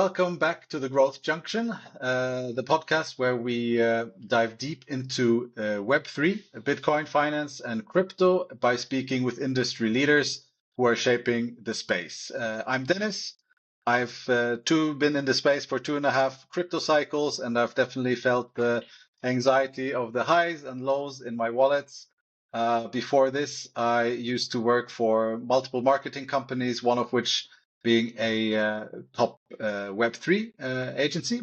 welcome back to the Growth Junction, the podcast where we dive deep into Web3, Bitcoin finance, and crypto by speaking with industry leaders who are shaping the space. I'm Dennis. I've been in the space for 2.5 crypto cycles, and I've definitely felt the anxiety of the highs and lows in my wallets. Before this, I used to work for multiple marketing companies, one of which being a top Web3 agency.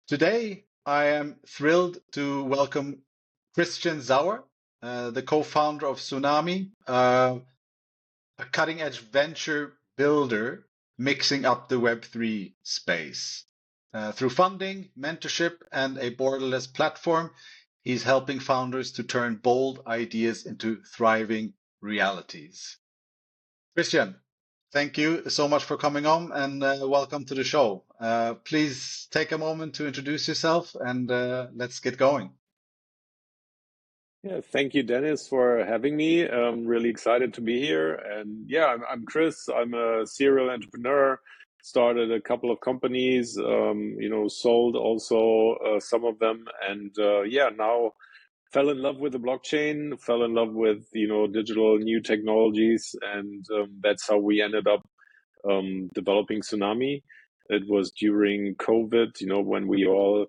Today, I am thrilled to welcome Christian Sauer, the co-founder of Soonami, a cutting-edge venture builder mixing up the Web3 space. Through funding, mentorship, and a borderless platform, he's helping founders to turn bold ideas into thriving realities. Christian, thank you so much for coming on and welcome to the show. Please take a moment to introduce yourself and let's get going. Yeah, thank you, Dennis, for having me. I'm really excited to be here. And yeah, I'm Chris. I'm a serial entrepreneur. Started a couple of companies, sold also some of them. And now fell in love with the blockchain, fell in love with, digital new technologies. And that's how we ended up developing Soonami. It was during COVID, when we all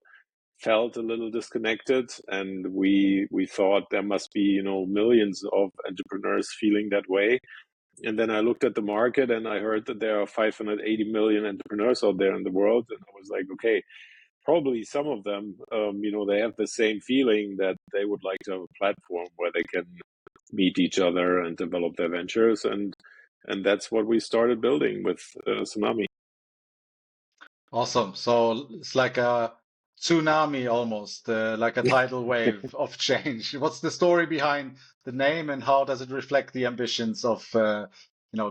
felt a little disconnected, and we thought there must be, millions of entrepreneurs feeling that way. And then I looked at the market and I heard that there are 580 million entrepreneurs out there in the world. And I was like, okay, probably some of them, they have the same feeling that they would like to have a platform where they can meet each other and develop their ventures. And that's what we started building with Soonami. Awesome. So it's like a tsunami almost, like a tidal wave of change. What's the story behind the name and how does it reflect the ambitions of,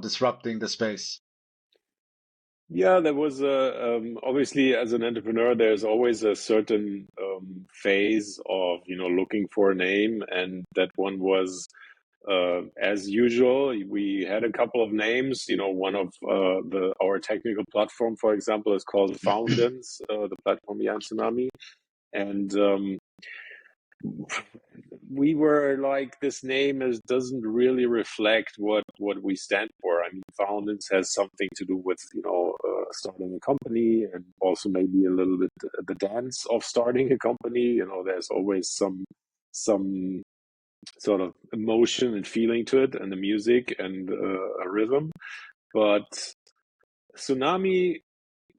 disrupting the space? Yeah, there was obviously as an entrepreneur, there's always a certain phase of, looking for a name, and that one was as usual. We had a couple of names. One of our technical platform, for example, is called Foundance, the platform behind Soonami, and we were like, this name doesn't really reflect what we stand for. I mean, Foundance has something to do with starting a company, and also maybe a little bit the dance of starting a company. There's always some sort of emotion and feeling to it, and the music and a rhythm. But Soonami,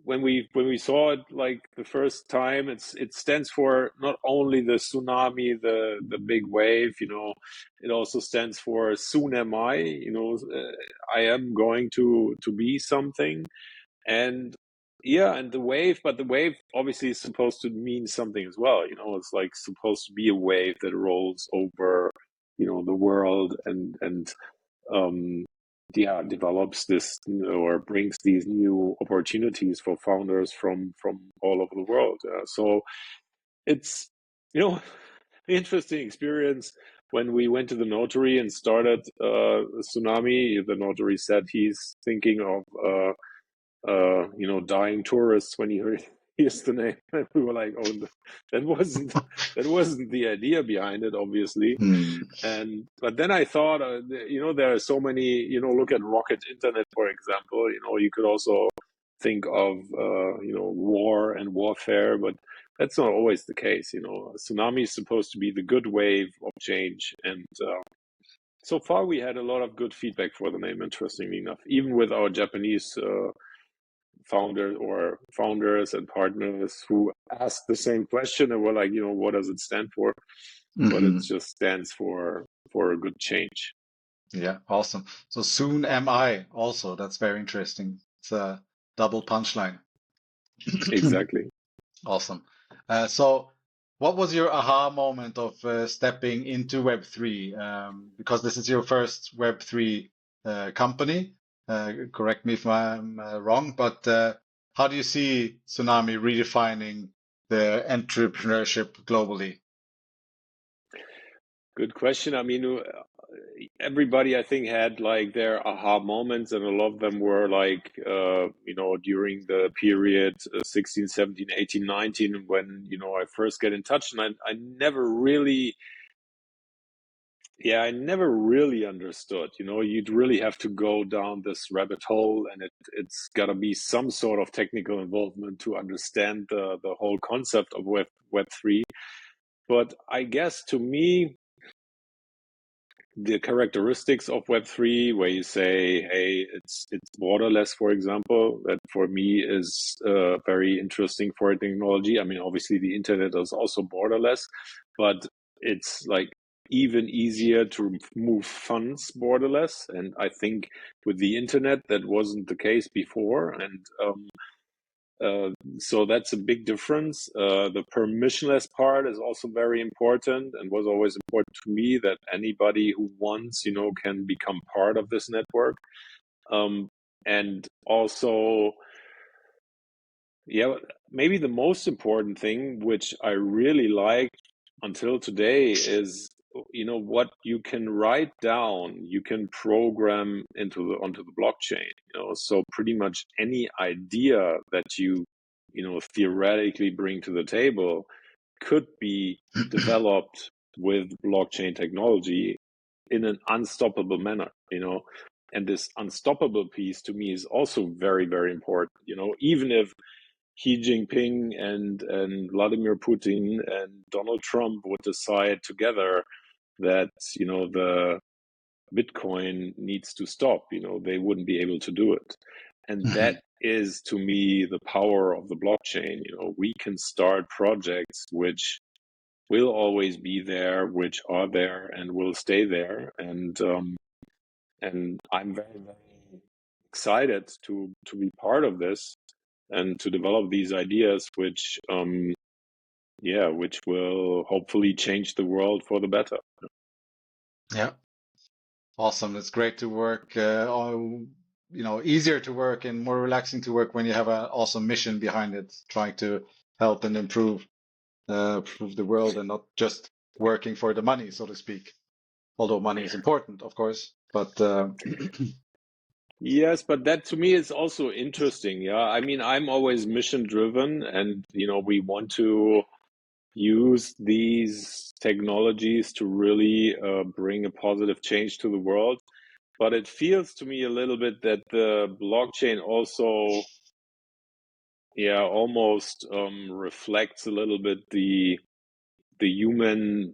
when we saw it like the first time, it stands for not only the tsunami, the big wave. It also stands for soon am I. I am going to be something, and yeah, and the wave, but the wave obviously is supposed to mean something as well. It's like supposed to be a wave that rolls over, the world and develops this, or brings these new opportunities for founders from all over the world. So it's, interesting experience. When we went to the notary and started Soonami, the notary said he's thinking of dying tourists when he hears the name. And we were like, oh, that wasn't the idea behind it, obviously. But then I thought, there are so many, look at Rocket Internet, for example. You could also think of war and warfare, but that's not always the case. Soonami is supposed to be the good wave of change, and so far we had a lot of good feedback for the name, interestingly enough, even with our Japanese founders and partners who asked the same question, and were like, what does it stand for? But it just stands for a good change. Yeah, awesome. So soon am I also. That's very interesting. It's a double punchline. Exactly. Awesome. So what was your aha moment of stepping into Web3? Because this is your first Web3 company. Correct me if I'm wrong, but how do you see Soonami redefining the entrepreneurship globally? Good question. I mean, everybody, I think, had like their aha moments, and a lot of them were like, during the period 16, 17, 18, 19, when, I first get in touch. And I never really, I never really understood, you'd really have to go down this rabbit hole, and it's got to be some sort of technical involvement to understand the whole concept of Web3. But I guess to me, the characteristics of Web3, where you say, hey, it's borderless, for example, that for me is very interesting for a technology. I mean, obviously the internet is also borderless, but it's like even easier to move funds borderless. And I think with the internet, that wasn't the case before. And so that's a big difference. The permissionless part is also very important, and was always important to me, that anybody who wants, can become part of this network. And also, maybe the most important thing, which I really like until today, is what you can write down, you can program onto the blockchain. So pretty much any idea that you theoretically bring to the table could be developed with blockchain technology in an unstoppable manner. And this unstoppable piece to me is also very, very important. Even if Xi Jinping and Vladimir Putin and Donald Trump would decide together that the Bitcoin needs to stop, they wouldn't be able to do it. And that is, to me, the power of the blockchain. We can start projects which will always be there, which are there and will stay there. And I'm very, very excited to be part of this and to develop these ideas, which which will hopefully change the world for the better. Yeah, awesome. It's great to work, easier to work and more relaxing to work when you have an awesome mission behind it, trying to help and improve the world, and not just working for the money, so to speak. Although money is important, of course, but Yes, but that to me is also interesting. Yeah, I mean, I'm always mission driven, and we want to use these technologies to really bring a positive change to the world. But it feels to me a little bit that the blockchain also, almost reflects a little bit the human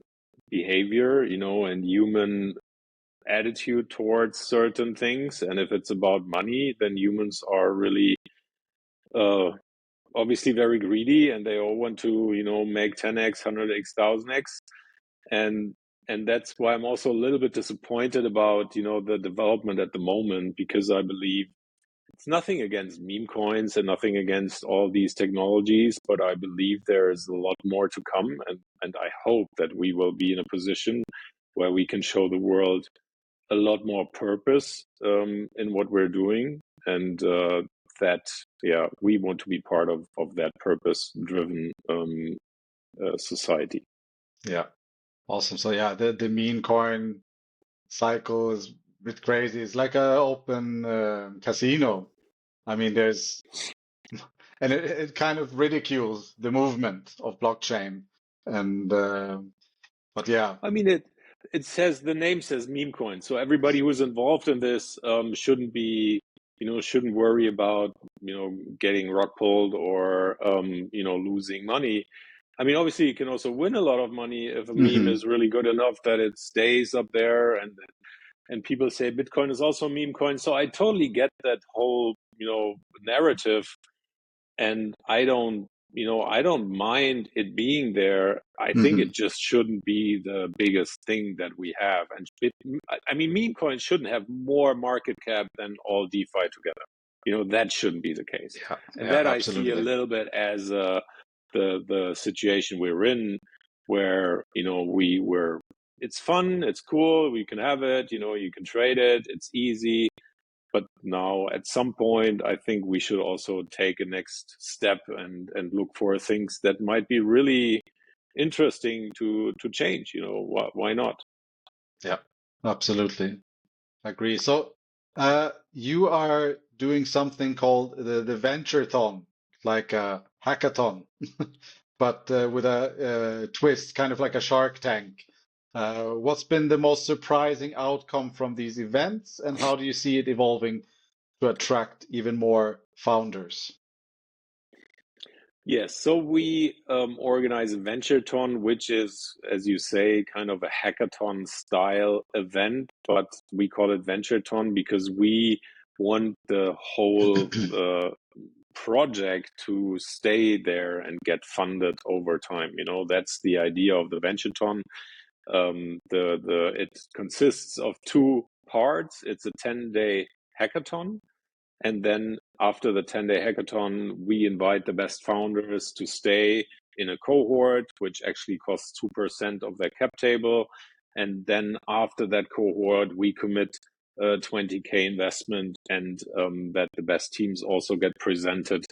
behavior, and human attitude towards certain things. And if it's about money, then humans are really obviously very greedy, and they all want to make 10x, 100x, 1000x. And that's why I'm also a little bit disappointed about the development at the moment, because I believe it's nothing against meme coins and nothing against all these technologies, but I believe there's a lot more to come, and I hope that we will be in a position where we can show the world a lot more purpose in what we're doing, and that we want to be part of that purpose-driven society. yeah, awesome. So yeah, the meme coin cycle is a bit crazy. It's like an open casino. I mean, and it kind of ridicules the movement of blockchain. And but yeah, I mean, it says, the name says meme coin, so everybody who's involved in this shouldn't be shouldn't worry about getting rug pulled or losing money. I mean, obviously you can also win a lot of money if a meme is really good enough that it stays up there, and people say Bitcoin is also a meme coin. So I totally get that whole narrative, and I don't mind it being there. I think it just shouldn't be the biggest thing that we have. And I mean, meme coins shouldn't have more market cap than all DeFi together. That shouldn't be the case. yeah, And yeah, that I see a absolutely. little bit as the situation we're in, where it's fun, it's cool, we can have it, you can trade it, it's easy. But now, at some point, I think we should also take a next step and look for things that might be really interesting to change. Why not? Yeah. Absolutely. Agree. So, you are doing something called the Venturethon, like a hackathon, but with a twist, kind of like a Shark Tank. What's been the most surprising outcome from these events, and how do you see it evolving to attract even more founders? Yes, so we organize Venturethon, which is, as you say, kind of a hackathon style event, but we call it Venturethon because we want the whole project to stay there and get funded over time. You know, that's the idea of the Venturethon. It consists of two parts. It's a 10-day hackathon, and then after the 10-day hackathon, we invite the best founders to stay in a cohort, which actually costs 2% of their cap table. And then after that cohort, we commit 20K investment, and that the best teams also get presented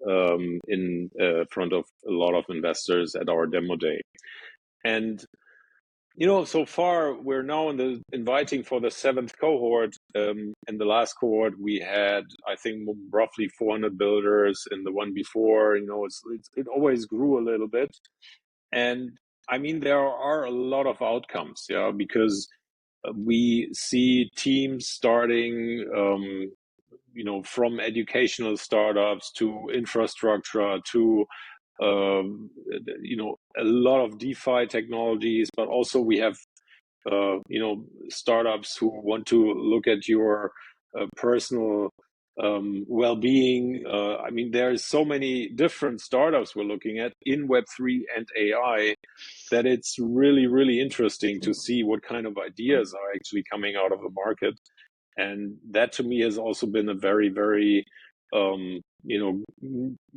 in front of a lot of investors at our demo day. And so far we're now in the inviting for the seventh cohort. In the last cohort, we had, I think, roughly 400 builders. In the one before, it always grew a little bit. And I mean, there are a lot of outcomes, yeah, because we see teams starting, from educational startups to infrastructure to a lot of DeFi technologies, but also we have startups who want to look at your personal well-being. I mean, there's so many different startups we're looking at in Web3 and AI that it's really, really interesting to see what kind of ideas are actually coming out of the market. And that to me has also been a very, very,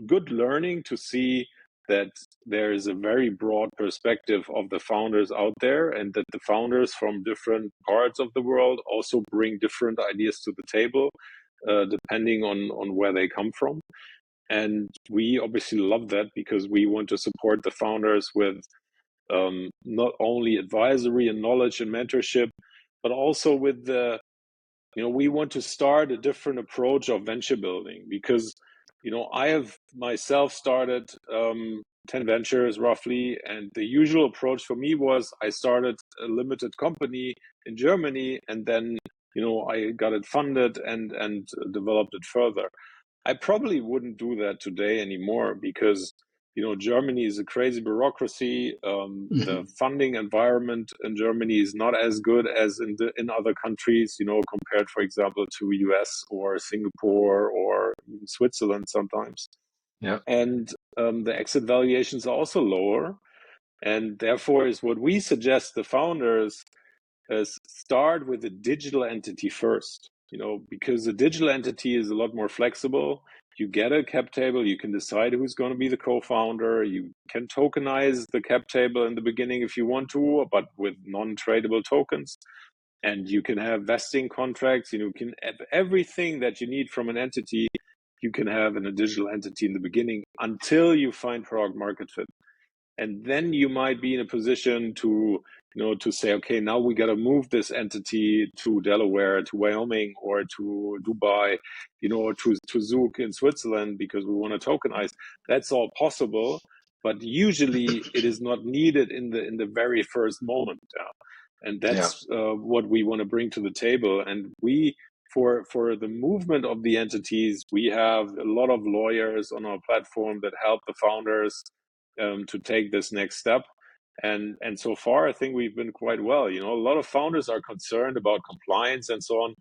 good learning to see that there is a very broad perspective of the founders out there, and that the founders from different parts of the world also bring different ideas to the table, depending on where they come from. And we obviously love that because we want to support the founders with not only advisory and knowledge and mentorship, but also with we want to start a different approach of venture building because, I have myself started 10 ventures roughly. And the usual approach for me was I started a limited company in Germany, and then, I got it funded and developed it further. I probably wouldn't do that today anymore because, Germany is a crazy bureaucracy. The funding environment in Germany is not as good as in other countries, compared, for example, to US or Singapore or even Switzerland sometimes. Yeah. And the exit valuations are also lower. And therefore is what we suggest the founders is start with a digital entity first, because the digital entity is a lot more flexible. You get a cap table, you can decide who's going to be the co-founder. You can tokenize the cap table in the beginning if you want to, but with non-tradable tokens. And you can have vesting contracts, you can have everything that you need from an entity. You can have in a digital entity in the beginning until you find product market fit. And then you might be in a position to to say, okay, now we got to move this entity to Delaware, to Wyoming, or to Dubai, to Zug in Switzerland because we want to tokenize. That's all possible, but usually it is not needed in the very first moment. And Yeah. that's what we want to bring to the table. And we, for the movement of the entities, we have a lot of lawyers on our platform that help the founders to take this next step. And so far, I think we've been quite well. A lot of founders are concerned about compliance and so on.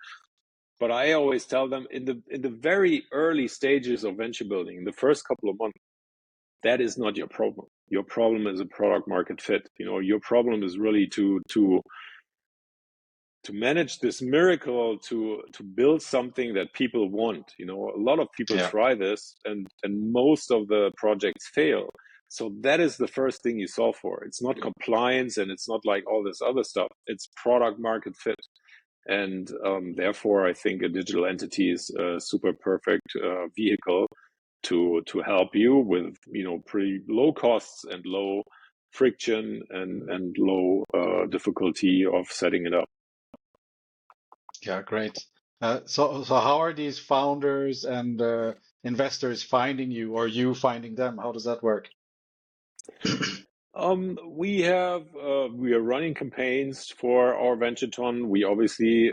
But I always tell them in the very early stages of venture building, in the first couple of months, that is not your problem. Your problem is a product market fit. Your problem is really to manage this miracle, to build something that people want. A lot of people Yeah. try this, and most of the projects fail. So that is the first thing you solve for. It's not compliance, and it's not like all this other stuff. It's product market fit. And therefore, I think a digital entity is a super perfect vehicle to help you with pretty low costs and low friction and low difficulty of setting it up. Yeah, great. So how are these founders and investors finding you, or you finding them? How does that work? We are running campaigns for our Venturethon. We obviously,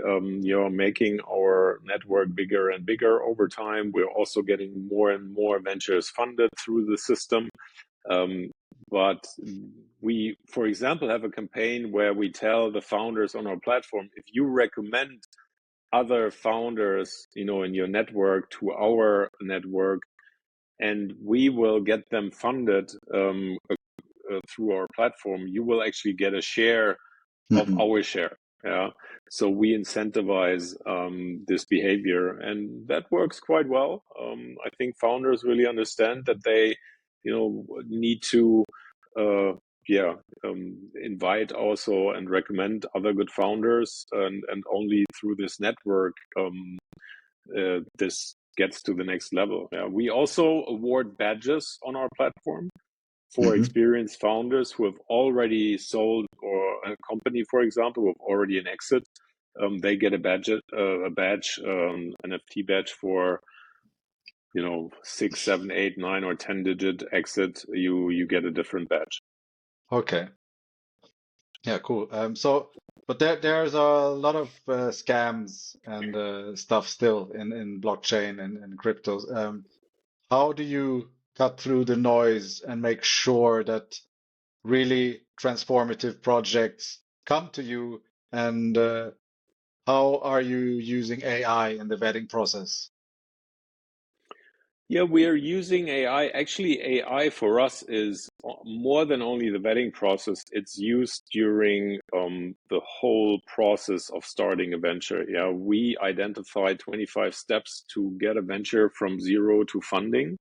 making our network bigger and bigger over time. We're also getting more and more ventures funded through the system. Um, but we, for example, have a campaign where we tell the founders on our platform, if you recommend other founders, in your network to our network, and we will get them funded through our platform, you will actually get a share of Hmm. our share. Yeah. So we incentivize this behavior, and that works quite well. I think founders really understand that they, need to, uh, yeah, invite also and recommend other good founders, and only through this network, this gets to the next level. Yeah. We also award badges on our platform for Hmm. experienced founders who have already sold, or a company, for example, who have already an exit. They get a badge, NFT badge for 6, 7, 8, 9, or 10-digit exit. You get a different badge. Okay. Yeah, cool. But there's a lot of scams and stuff still in blockchain and cryptos. How do you cut through the noise and make sure that really transformative projects come to you? And how are you using AI in the vetting process? Yeah, we are using AI. Actually, AI for us is more than only the vetting process. It's used during the whole process of starting a venture. Yeah, we identify 25 steps to get a venture from zero to funding.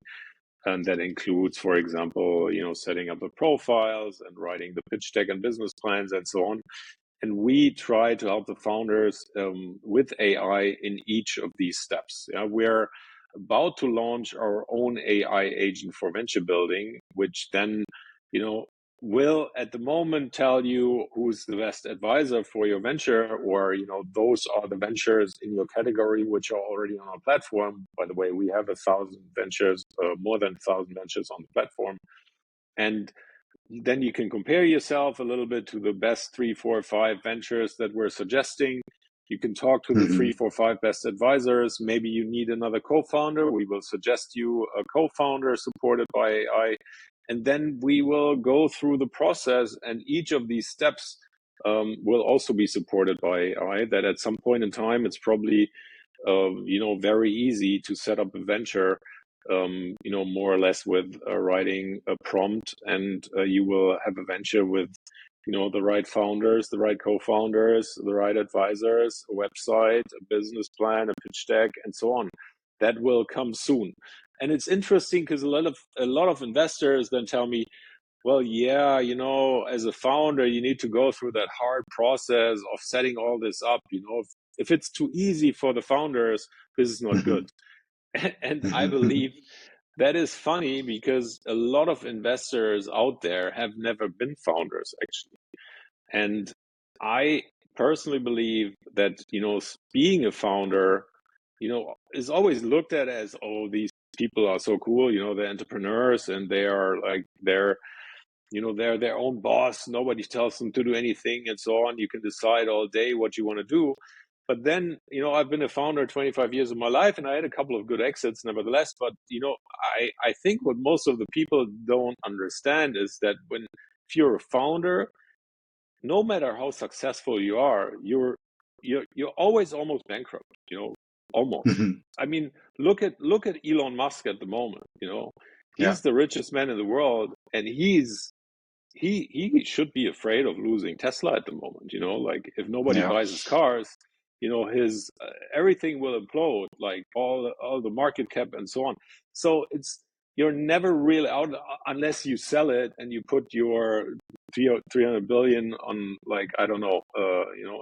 And that includes, for example, setting up the profiles and writing the pitch deck and business plans and so on. And we try to help the founders with AI in each of these steps. Yeah, we're about to launch our own AI agent for venture building, which then, will at the moment tell you who's the best advisor for your venture, or those are the ventures in your category which are already on our platform. By the way, we have 1,000 ventures, more than 1,000 ventures on the platform, and then you can compare yourself a little bit to the best 3, 4, 5 ventures that we're suggesting. You can talk to the 3, Hmm. 4, 5 best advisors. Maybe you need another co-founder. We will suggest you a co-founder supported by AI. And then we will go through the process, and each of these steps will also be supported by AI. That at some point in time, it's probably very easy to set up a venture, more or less with writing a prompt, and you will have a venture with, the right founders, the right co-founders, the right advisors, a website, a business plan, a pitch deck, and so on. That will come soon. And it's interesting because a lot of investors then tell me, well, yeah, as a founder, you need to go through that hard process of setting all this up. If it's too easy for the founders, this is not Hmm. good. And I Hmm. believe that is funny because a lot of investors out there have never been founders, actually. And I personally believe that, being a founder, is always looked at as, oh, these people are so cool, they're entrepreneurs, and they are like, they're their own boss. Nobody tells them to do anything and so on. You can decide all day what you want to do. But then, I've been a founder 25 years of my life, and I had a couple of good exits nevertheless. But, I think what most of the people don't understand is that if you're a founder, no matter how successful you are, you're always almost bankrupt, almost. Hmm. I mean, look at Elon Musk at the moment, Yeah. he's the richest man in the world, and he should be afraid of losing Tesla at the moment. Like, if nobody Yeah. buys his cars, his everything will implode, like all the market cap and so on. So you're never really out unless you sell it and you put your 300 billion on, like, I don't know,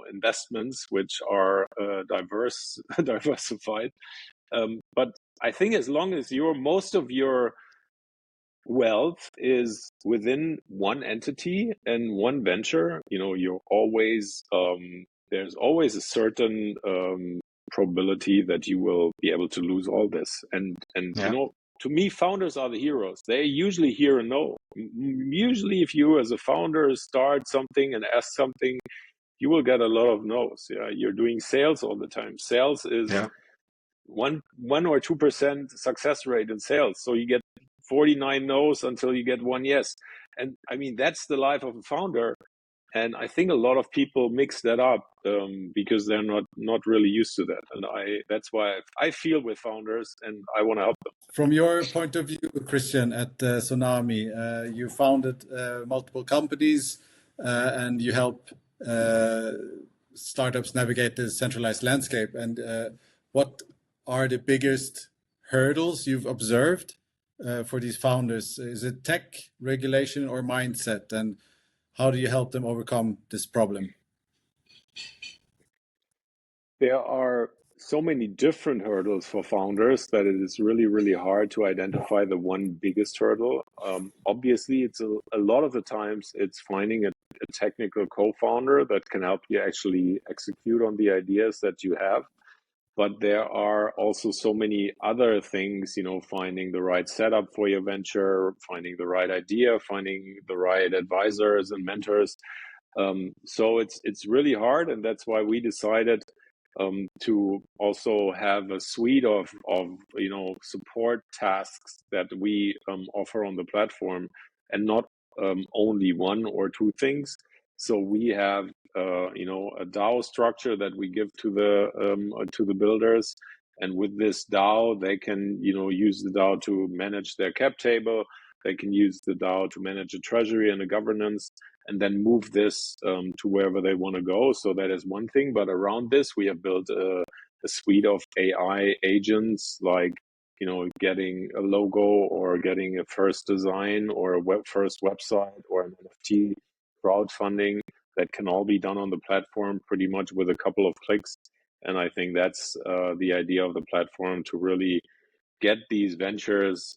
investments which are diversified. But I think as long as most of your wealth is within one entity and one venture, you're always there's always a certain probability that you will be able to lose all this. And Yeah. you know, to me, founders are the heroes. They usually hear a no. Usually, if you as a founder start something and ask something, you will get a lot of no's. Yeah, you're doing sales all the time. Sales is Yeah. 1 or 2% success rate in sales. So you get 49 no's until you get one yes. And I mean, that's the life of a founder. And I think a lot of people mix that up because they're not really used to that. And that's why I feel with founders and I want to help them. From your point of view, Christian, at Soonami, you founded multiple companies and you help startups navigate the centralized landscape. And what are the biggest hurdles you've observed for these founders? Is it tech, regulation, or mindset? And how do you help them overcome this problem? There are so many different hurdles for founders that it is really, really hard to identify the one biggest hurdle. Obviously, it's a lot of the times it's finding a technical co-founder that can help you actually execute on the ideas that you have. But there are also so many other things, you know, finding the right setup for your venture, finding the right idea, finding the right advisors and mentors. So it's really hard, and that's why we decided to also have a suite of you know, support tasks that we offer on the platform, and not only one or two things. So we have you know, a DAO structure that we give to the builders, and with this DAO they can, you know, use the DAO to manage their cap table. They can use the DAO to manage a treasury and a governance, and then move this to wherever they want to go. So that is one thing. But around this, we have built a suite of AI agents, like, you know, getting a logo or getting a first design or a first website or an NFT crowdfunding that can all be done on the platform pretty much with a couple of clicks. And I think that's the idea of the platform, to really get these ventures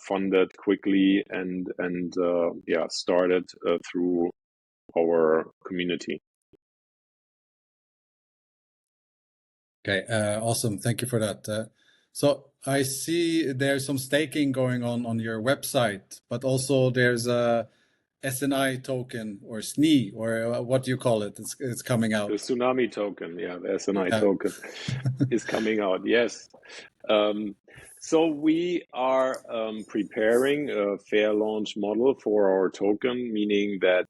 funded quickly and yeah, started through our community. Okay, awesome. Thank you for that. So I see there's some staking going on your website, but also there's a SNI token or SNI or what do you call it? It's coming out. The Soonami token, yeah, the SNI Yeah. token is coming out. Yes. So we are preparing a fair launch model for our token, meaning that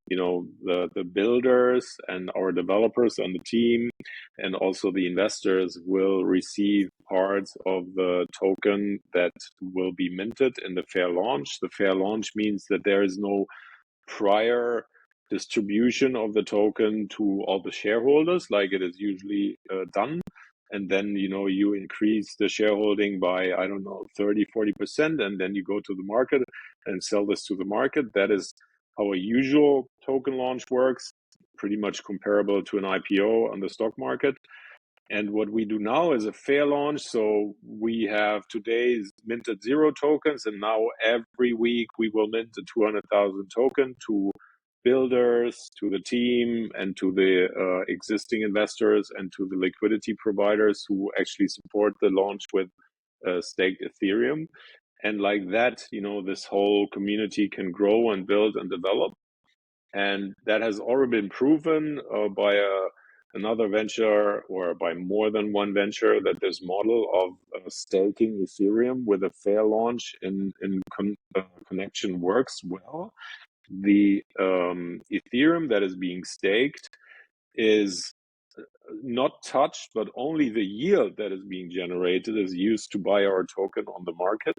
you know, the builders and our developers on the team and also the investors will receive parts of the token that will be minted in the fair launch. The fair launch means that there is no prior distribution of the token to all the shareholders like it is usually done. And then, you know, you increase the shareholding by, I don't know, 30-40%, and then you go to the market and sell this to the market. That is how a usual token launch works, pretty much comparable to an IPO on the stock market. And what we do now is a fair launch. So we have today minted 0 tokens, and now every week we will mint a 200,000 token to builders, to the team, and to the existing investors, and to the liquidity providers who actually support the launch with staked Ethereum. And like that, you know, this whole community can grow and build and develop. And that has already been proven by another venture, or by more than one venture, that this model of staking Ethereum with a fair launch in connection works well. The Ethereum that is being staked is not touched, but only the yield that is being generated is used to buy our token on the market.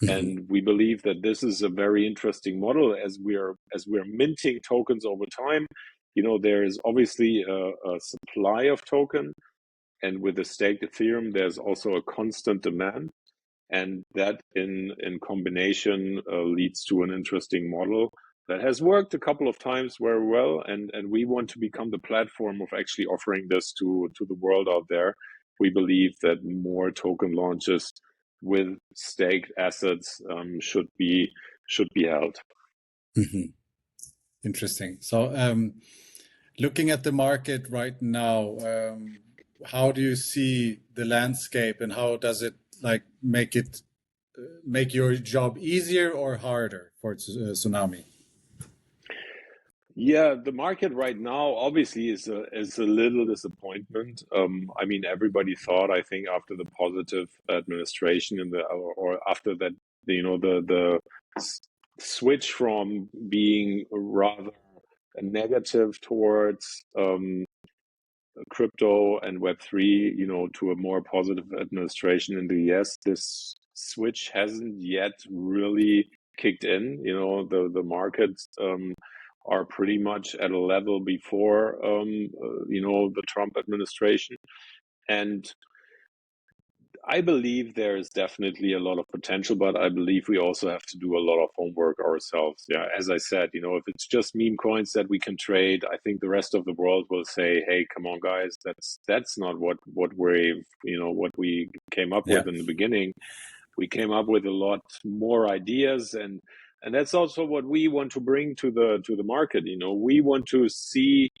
And we believe that this is a very interesting model as we're minting tokens over time. You know, there is obviously a supply of token, and with the staked Ethereum, there's also a constant demand, and that in combination leads to an interesting model that has worked a couple of times very well. And we want to become the platform of actually offering this to the world out there. We believe that more token launches with staked assets should be held. Interesting. So looking at the market right now, how do you see the landscape, and how does it make your job easier or harder for Soonami? Yeah, the market right now obviously is a little disappointment. I mean, everybody thought, I think, after the positive administration or after that, the switch from being rather negative towards crypto and Web3, to a more positive administration in the US, this switch hasn't yet really kicked in. The markets are pretty much at a level before, the Trump administration. And I believe there is definitely a lot of potential, but I believe we also have to do a lot of homework ourselves. Yeah, as I said, if it's just meme coins that we can trade, I think the rest of the world will say, "Hey, come on, guys, that's not what we came up with in the beginning. We came up with a lot more ideas, and that's also what we want to bring to the market. We want to see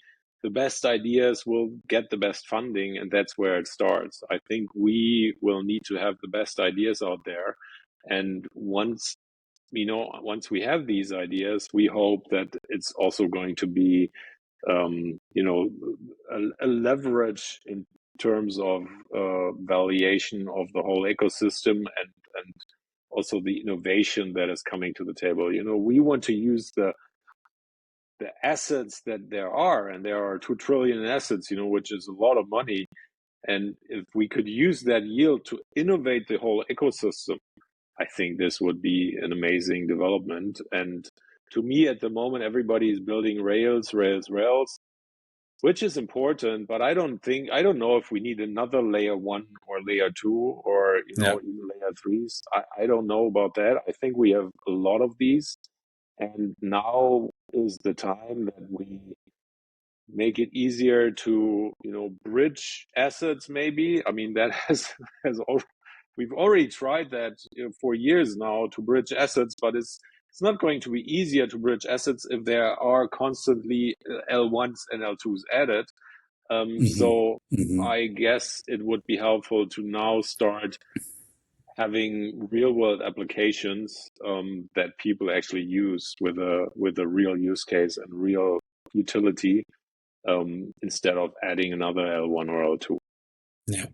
the best ideas will get the best funding, and that's where it starts. I think we will need to have the best ideas out there, and once we have these ideas, we hope that it's also going to be a leverage in terms of valuation of the whole ecosystem, and also the innovation that is coming to the table. We want to use the assets that there are, and there are 2 trillion in assets, which is a lot of money. And if we could use that yield to innovate the whole ecosystem, I think this would be an amazing development. And to me, at the moment, everybody is building rails, which is important, but I don't know if we need another layer 1 or layer 2 or even layer 3s. I don't know about that. I think we have a lot of these, and now is the time that we make it easier to bridge assets. Maybe, I mean, that we've already tried that for years now, to bridge assets, but it's not going to be easier to bridge assets if there are constantly L1s and L2s added. So I guess it would be helpful to now start having real world applications that people actually use with a real use case and real utility, instead of adding another L1 or L2. Yeah.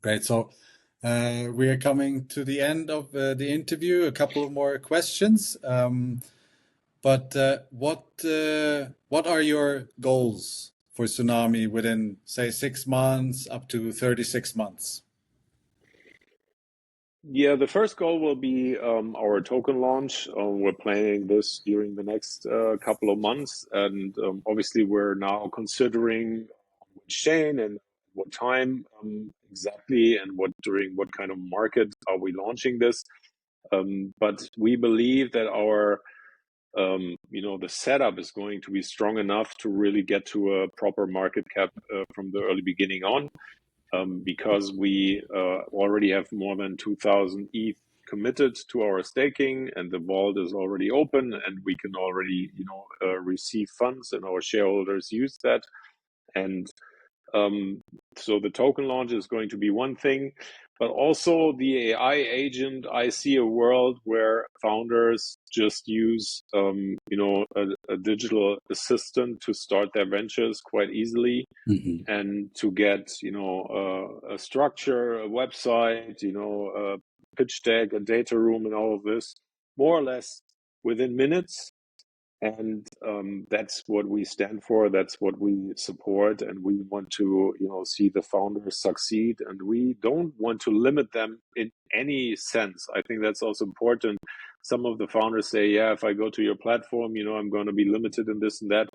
Great. So we are coming to the end of the interview. A couple of more questions. But what are your goals for Soonami within, say, 6 months up to 36 months? Yeah, the first goal will be our token launch. We're planning this during the next couple of months, and obviously we're now considering which chain and what time exactly, and during what kind of market are we launching this. But we believe that our the setup is going to be strong enough to really get to a proper market cap from the early beginning on. Because we already have more than 2,000 ETH committed to our staking, and the vault is already open, and we can already receive funds, and our shareholders use that. And so the token launch is going to be one thing, but also the AI agent. I see a world where founders just use a digital assistant to start their ventures quite easily, and to get a structure, a website, a pitch deck, a data room, and all of this more or less within minutes. And that's what we stand for. That's what we support, and we want to see the founders succeed, and we don't want to limit them in any sense. I think that's also important. Some of the founders say, yeah, if I go to your platform, I'm going to be limited in this and that.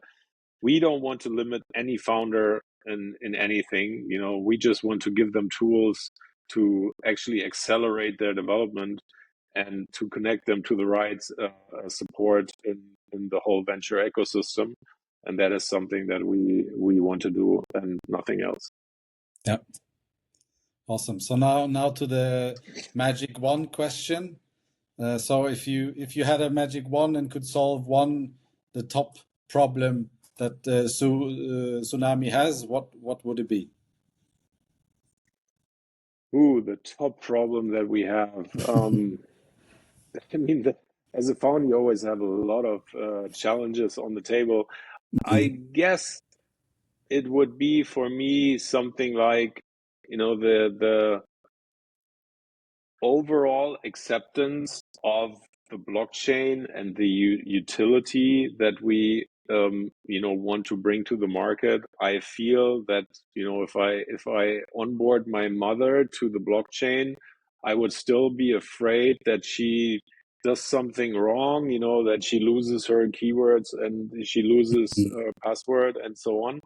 We don't want to limit any founder in anything. We just want to give them tools to actually accelerate their development, and to connect them to the right support in the whole venture ecosystem. And that is something that we want to do, and nothing else. Yeah. Awesome. So now to the magic wand question. So if you had a magic wand and could solve the top problem that Soonami has, what would it be? Ooh, the top problem that we have. I mean, as a founder, you always have a lot of challenges on the table. I guess it would be for me something like, the overall acceptance of the blockchain and the utility that we want to bring to the market. I feel that if I onboard my mother to the blockchain, I would still be afraid that she does something wrong, that she loses her keywords and she loses her password and so on.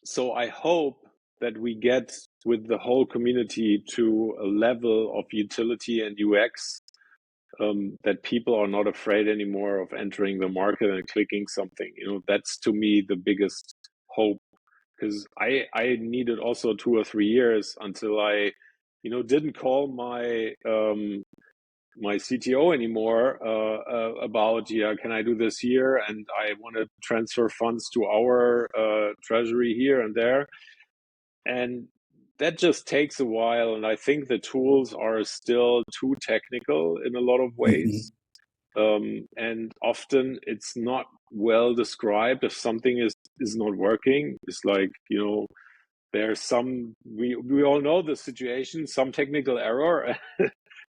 So I hope that we get with the whole community to a level of utility and UX, that people are not afraid anymore of entering the market and clicking something. That's to me the biggest hope, because I needed also 2 or 3 years until I, didn't call my CTO anymore about, can I do this here? And I want to transfer funds to our treasury here and there. And that just takes a while. And I think the tools are still too technical in a lot of ways. And often it's not well described. If something is not working, it's like, there's we all know the situation, some technical error,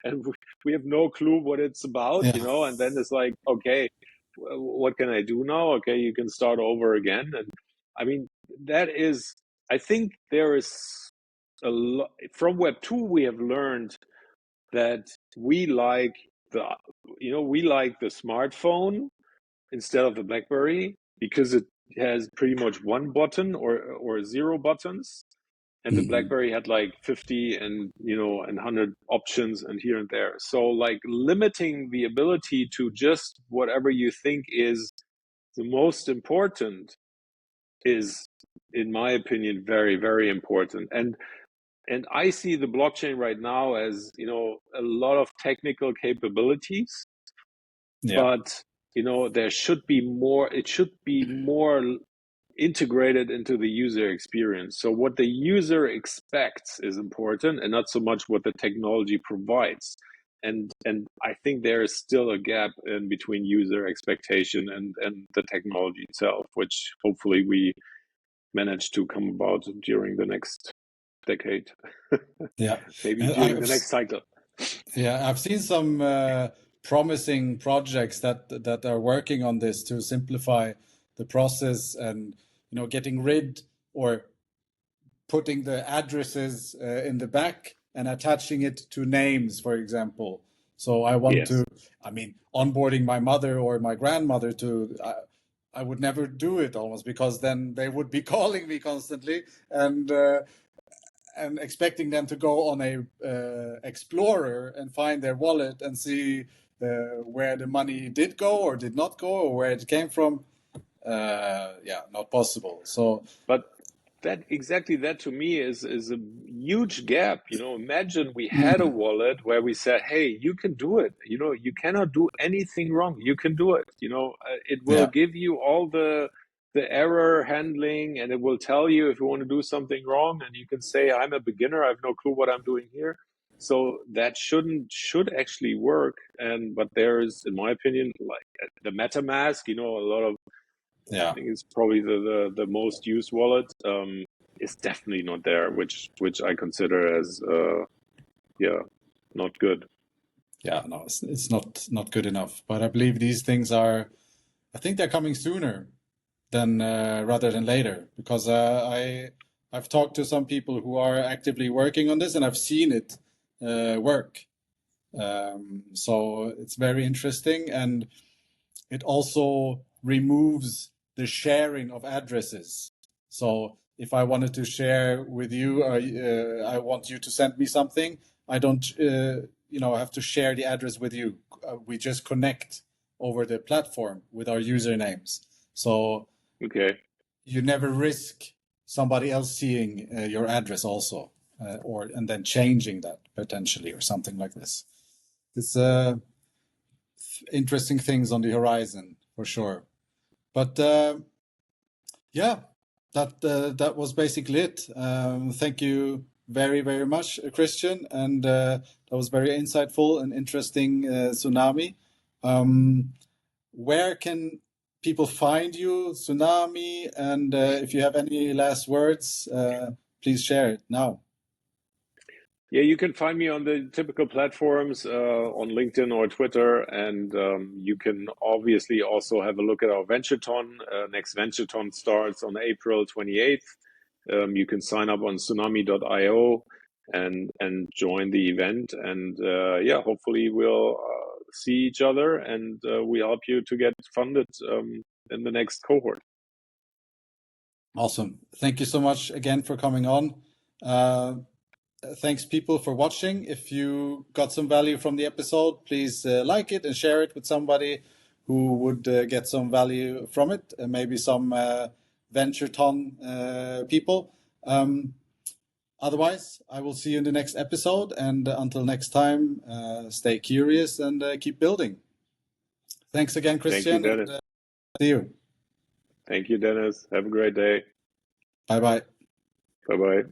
and we have no clue what it's about, and then it's like, okay, what can I do now? Okay, you can start over again. And I mean, I think there is a lot from Web2. We have learned that we like the smartphone instead of the BlackBerry, because it has pretty much one button or zero buttons, and the BlackBerry had like 50 and 100 options and here and there. So like limiting the ability to just whatever you think is the most important is, in my opinion, very, very important. And I see the blockchain right now as, a lot of technical capabilities, but there should be more. It should be more integrated into the user experience. So what the user expects is important, and not so much what the technology provides. And I think there is still a gap in between user expectation and the technology itself, which hopefully we manage to come about during the next decade. Yeah, Maybe during the next cycle. Yeah, I've seen some promising projects that are working on this to simplify the process, and getting rid or putting the addresses in the back and attaching it to names, for example. So I want to, onboarding my mother or my grandmother to, I would never do it almost, because then they would be calling me constantly and expecting them to go on a explorer and find their wallet and see where the money did go or did not go or where it came from. Not possible. So, but that to me is a huge gap. Imagine we had a wallet where we said, hey, you can do it. You cannot do anything wrong. You can do it. It will give you all the error handling, and it will tell you if you want to do something wrong, and you can say, I'm a beginner, I have no clue what I'm doing here. So that should actually work. But there is, in my opinion, like the MetaMask, a lot of, I think it's probably the most used wallet, is definitely not there, which I consider as not good. Yeah, no, it's not good enough. But I believe these things I think they're coming sooner than rather than later, because I've talked to some people who are actively working on this, and I've seen it work. So it's very interesting, and it also removes the sharing of addresses. So if I wanted to share with you, I want you to send me something, I don't, have to share the address with you. We just connect over the platform with our usernames. So you never risk somebody else seeing your address also, and then changing that potentially or something like this. It's interesting things on the horizon for sure. But yeah, that was basically it. Thank you very, very much, Christian, and that was very insightful and interesting, Soonami. Where can people find you, Soonami? And if you have any last words, please share it now. Yeah, you can find me on the typical platforms on LinkedIn or Twitter, and you can obviously also have a look at our Venturethon. Next Venturethon starts on April 28th. You can sign up on Soonami.io and join the event, and yeah, hopefully we'll see each other, and we help you to get funded in the next cohort. Awesome. Thank you so much again for coming on. Thanks, people, for watching. If you got some value from the episode, please like it and share it with somebody who would get some value from it, and maybe some Venturethon people. Otherwise, I will see you in the next episode. And until next time, stay curious and keep building. Thanks again, Christian. Thank you, Dennis. And, see you. Thank you, Dennis. Have a great day. Bye-bye. Bye-bye.